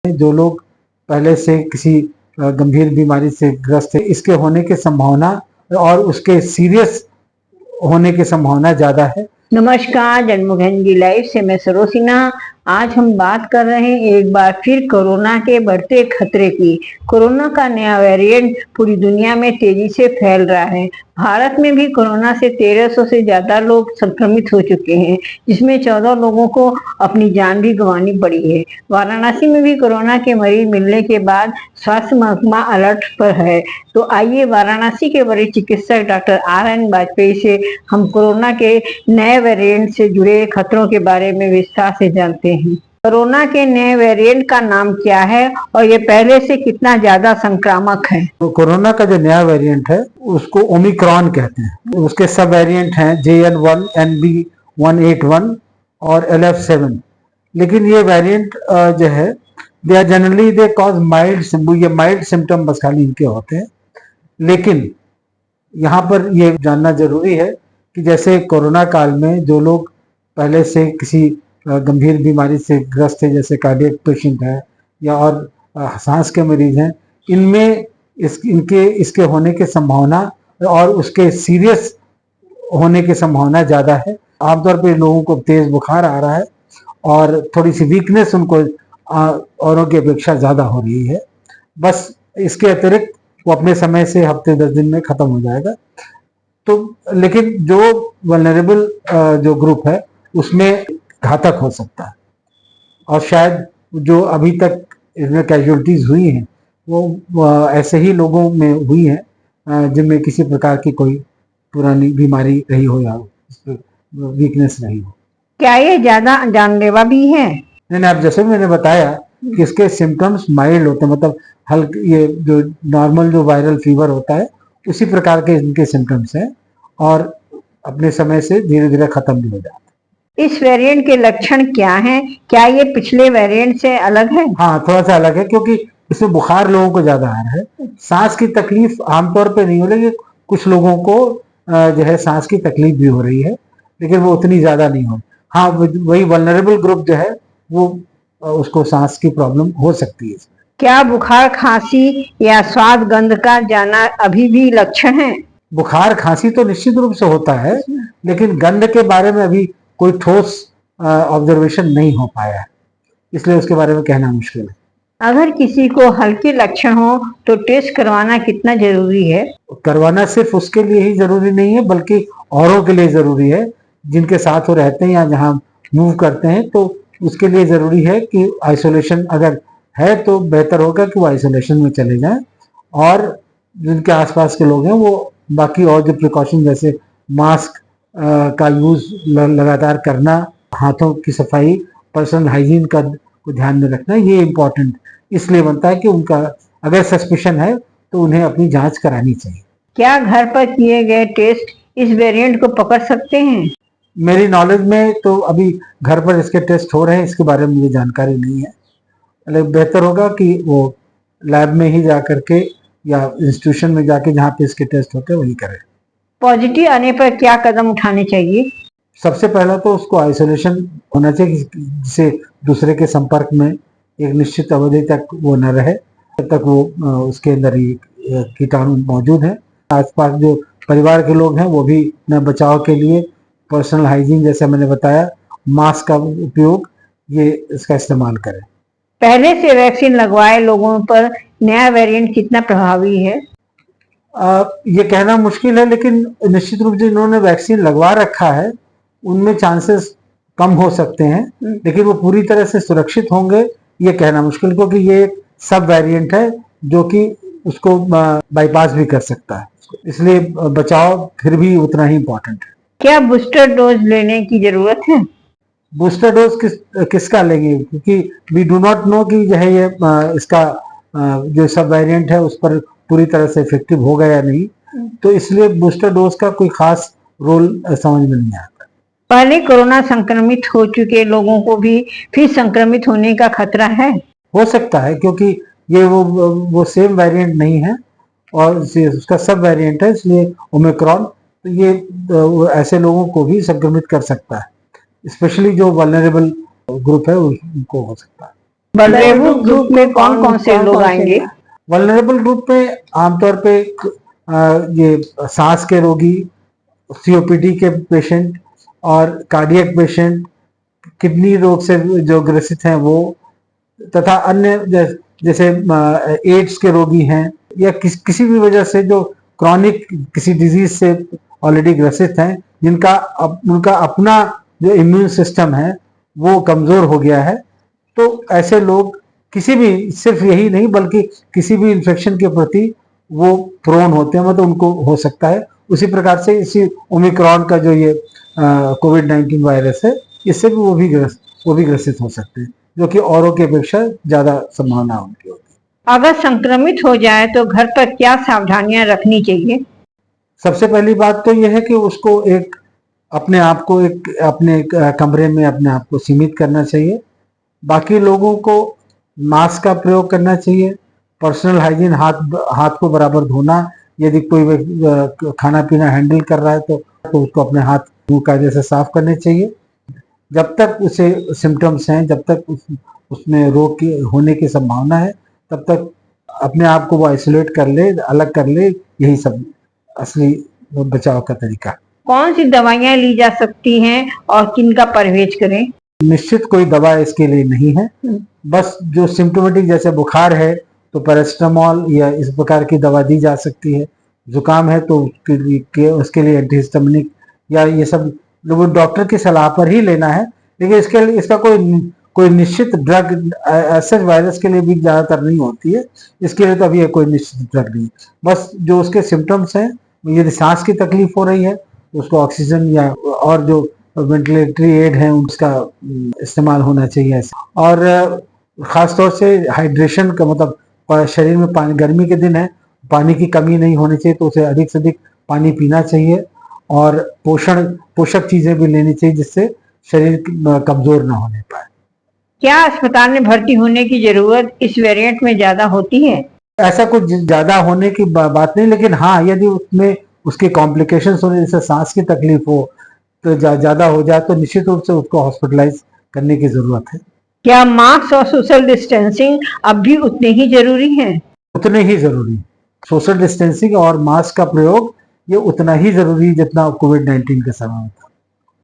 जो लोग पहले से किसी गंभीर बीमारी से ग्रस्त है, इसके होने की संभावना और उसके सीरियस होने की संभावना ज्यादा है। नमस्कार, जन्मोहन जी लाइव से मैं सरोसिना। आज हम बात कर रहे हैं एक बार फिर कोरोना के बढ़ते खतरे की। कोरोना का नया वेरिएंट पूरी दुनिया में तेजी से फैल रहा है। भारत में भी कोरोना से 1300 से ज्यादा लोग संक्रमित हो चुके हैं, जिसमें 14 लोगों को अपनी जान भी गंवानी पड़ी है। वाराणसी में भी कोरोना के मरीज मिलने के बाद स्वास्थ्य महकमा अलर्ट पर है। तो आइए वाराणसी के वरिष्ठ चिकित्सक डॉक्टर RN वाजपेयी से हम कोरोना के नए वेरिएंट से जुड़े खतरों के बारे में विस्तार से जानते हैं। कोरोना के नए वेरिएंट का नाम क्या है और ये पहले से कितना ज्यादा संक्रामक है? तो कोरोना का जो नया वेरिएंट है उसको ओमिक्रॉन कहते हैं। उसके सब वेरिएंट हैं JN1, NB181 और LF7। लेकिन ये वेरिएंट जो है they are generally they cause mild symptom बस खाली इनके होते हैं। लेकिन यहाँ पर ये जानना जरूरी है कि जैसे कोरोना काल में जो लोग पहले से किसी गंभीर बीमारी से ग्रस्त है, जैसे कार्डियक पेशेंट है या और सांस के मरीज हैं, इनमें इसके होने की संभावना और उसके सीरियस होने की संभावना ज़्यादा है। आमतौर पर लोगों को तेज बुखार आ रहा है और थोड़ी सी वीकनेस उनको औरों की अपेक्षा ज़्यादा हो रही है। बस इसके अतिरिक्त वो अपने समय से हफ्ते 10 दिन में ख़त्म हो जाएगा। तो लेकिन जो वल्नरेबल जो ग्रुप है उसमें घातक हो सकता है और शायद जो अभी तक इसमें कैजुअलिटीज हुई हैं वो ऐसे ही लोगों में हुई हैं जिनमें किसी प्रकार की कोई पुरानी बीमारी रही हो या वीकनेस रही हो। क्या ये ज्यादा जानलेवा भी है? नहीं, आप जैसे मैंने बताया कि इसके सिम्टम्स माइल्ड होते हैं, मतलब हल्के, ये जो नॉर्मल जो वायरल फीवर होता है उसी प्रकार के इनके सिम्टम्स हैं और अपने समय से धीरे धीरे खत्म भी हो जाते हैं। इस वेरिएंट के लक्षण क्या हैं? क्या ये पिछले वेरिएंट से अलग है? हाँ, थोड़ा सा अलग है क्योंकि इसमें बुखार लोगों को ज्यादा आ रहा है। सांस की तकलीफ आमतौर पे नहीं हो रही है, कुछ लोगों को जो है सांस की तकलीफ भी हो रही है, लेकिन वो उतनी ज्यादा नहीं हो। हाँ, वही वल्नरेबल ग्रुप जो है वो उसको सांस की प्रॉब्लम हो सकती है। क्या बुखार, खांसी या स्वाद गंध का जाना अभी भी लक्षण है? बुखार खांसी तो निश्चित रूप से होता है, लेकिन गंध के बारे में अभी कोई ठोस ऑब्जर्वेशन नहीं हो पाया है, इसलिए उसके बारे में कहना मुश्किल है। अगर किसी को हल्के लक्षण हो तो टेस्ट करवाना कितना जरूरी है? करवाना सिर्फ उसके लिए ही जरूरी नहीं है बल्कि औरों के लिए जरूरी है जिनके साथ वो रहते हैं या जहाँ मूव करते हैं। तो उसके लिए जरूरी है कि आइसोलेशन अगर है तो बेहतर होगा कि वो आइसोलेशन में चले जाएं और जिनके आसपास के लोग हैं वो बाकी और जो प्रिकॉशन जैसे मास्क का यूज लगातार करना, हाथों की सफाई, पर्सनल हाइजीन का को ध्यान में रखना, ये इम्पोर्टेंट इसलिए बनता है कि उनका अगर सस्पिशन है तो उन्हें अपनी जांच करानी चाहिए। क्या घर पर किए गए टेस्ट इस वेरिएंट को पकड़ सकते हैं? मेरी नॉलेज में तो अभी घर पर इसके टेस्ट हो रहे हैं, इसके बारे में मुझे जानकारी नहीं है। लेकिन बेहतर होगा कि वो लैब में ही जा करके या इंस्टीट्यूशन में जाके जहाँ पे इसके टेस्ट होते हैं वही करें। पॉजिटिव आने पर क्या कदम उठाने चाहिए? सबसे पहला तो उसको आइसोलेशन होना चाहिए, जिससे दूसरे के संपर्क में एक निश्चित अवधि तक वो न रहे, तब तक वो उसके अंदर ही कीटाणु मौजूद है। आसपास जो परिवार के लोग हैं वो भी अपने बचाव के लिए पर्सनल हाइजीन, जैसे मैंने बताया, मास्क का उपयोग, ये इसका इस्तेमाल करें। पहले से वैक्सीन लगवाए लोगों पर नया वेरिएंट कितना प्रभावी है? ये कहना मुश्किल है, लेकिन निश्चित रूप से जिन्होंने वैक्सीन लगवा रखा है उनमें चांसेस कम हो सकते हैं, लेकिन वो पूरी तरह से सुरक्षित होंगे ये कहना मुश्किल, क्योंकि ये एक सब वेरिएंट है जो कि उसको बाईपास भी कर सकता है, इसलिए बचाव फिर भी उतना ही इम्पोर्टेंट है। क्या बूस्टर डोज लेने की जरूरत है? बूस्टर डोज किसका लेंगे, क्योंकि वी डू नॉट नो कि जो है ये इसका जो सब वेरिएंट है उस पर पूरी तरह से इफेक्टिव होगा या नहीं, तो इसलिए बूस्टर डोज का कोई खास रोल समझ में नहीं आता। पहले कोरोना संक्रमित हो चुके लोगों को भी फिर संक्रमित होने का खतरा है? हो सकता है, क्योंकि ये वो सेम वेरिएंट नहीं है और उसका सब वेरिएंट है, इसलिए ओमिक्रॉन, तो ये ऐसे लोगों को भी संक्रमित कर सकता है, स्पेशली जो वल्नरेबल ग्रुप है उनको हो सकता है। वल्नरेबल ग्रुप में कौन कौन से लोग आएंगे? वल्नरेबल ग्रुप में आमतौर पे ये सांस के रोगी, सीओपीडी के पेशेंट और कार्डियक पेशेंट, किडनी रोग से जो ग्रसित हैं वो, तथा अन्य जैसे एड्स के रोगी हैं या किसी भी वजह से जो क्रॉनिक किसी डिजीज से ऑलरेडी ग्रसित हैं, जिनका उनका अपना जो इम्यून सिस्टम है वो कमजोर हो गया है, तो ऐसे लोग किसी भी, सिर्फ यही नहीं बल्कि किसी भी इन्फेक्शन के प्रति वो प्रोन होते हैं, मतलब उनको हो सकता है। उसी प्रकार से इसी ओमिक्रॉन का जो ये कोविड-19 वायरस है, इससे भी वो भी ग्रसित हो सकते हैं, जो कि औरों की अपेक्षा ज्यादा संभावना उनकी होती है। अगर संक्रमित हो जाए तो घर पर क्या सावधानियां रखनी चाहिए? सबसे पहली बात तो यह है कि उसको अपने आप को अपने कमरे में अपने आप को सीमित करना चाहिए। बाकी लोगों को मास्क का प्रयोग करना चाहिए। पर्सनल हाइजीन, हाथ को बराबर धोना, यदि कोई खाना पीना हैंडल कर रहा है तो उसको अपने हाथ मुंह कायदे से साफ करने चाहिए। जब तक उसे सिम्टम्स हैं, जब तक उसमें रोग की होने की संभावना है, तब तक अपने आप को वो आइसोलेट कर ले, अलग कर ले। यही सब असली बचाव का तरीका। कौन सी दवाइयां ली जा सकती हैं और किनका परहेज करें? निश्चित कोई दवा इसके लिए नहीं है। बस जो सिम्टोमेटिक, जैसे बुखार है तो पैरासिटामोल या इस प्रकार की दवा दी जा सकती है। जुकाम है तो उसके लिए एंटीहिस्टामिनिक या ये सब लोग डॉक्टर की सलाह पर ही लेना है। लेकिन इसके लिए इसका कोई निश्चित ड्रग ऐसे वायरस के लिए भी ज्यादातर नहीं होती है। इसके लिए तो अभी कोई निश्चित ड्रग नहीं। बस जो उसके सिम्टम्स हैं, यदि सांस की तकलीफ हो रही है तो उसको ऑक्सीजन या और जो वेंटिलेटरी एड है उसका इस्तेमाल होना चाहिए। और खासतौर से हाइड्रेशन का, मतलब शरीर में पानी, गर्मी के दिन है, पानी की कमी नहीं होनी चाहिए, तो उसे अधिक से अधिक पानी पीना चाहिए। और पोषक चीजें भी लेनी चाहिए जिससे शरीर कमजोर ना होने पाए। क्या अस्पताल में भर्ती होने की जरूरत इस वेरिएंट में ज्यादा होती है? ऐसा कुछ ज्यादा होने की बात नहीं, लेकिन हाँ, यदि उसमें उसके कॉम्प्लिकेशंस होने, जैसे सांस की तकलीफ हो तो ज्यादा हो जाए तो निश्चित रूप से उसको हॉस्पिटलाइज करने की जरूरत है। क्या मास्क और सोशल डिस्टेंसिंग अब भी उतने ही जरूरी हैं? उतने ही जरूरी। सोशल डिस्टेंसिंग और मास्क का प्रयोग ये उतना ही जरूरी जितना कोविड-19 के समय में था।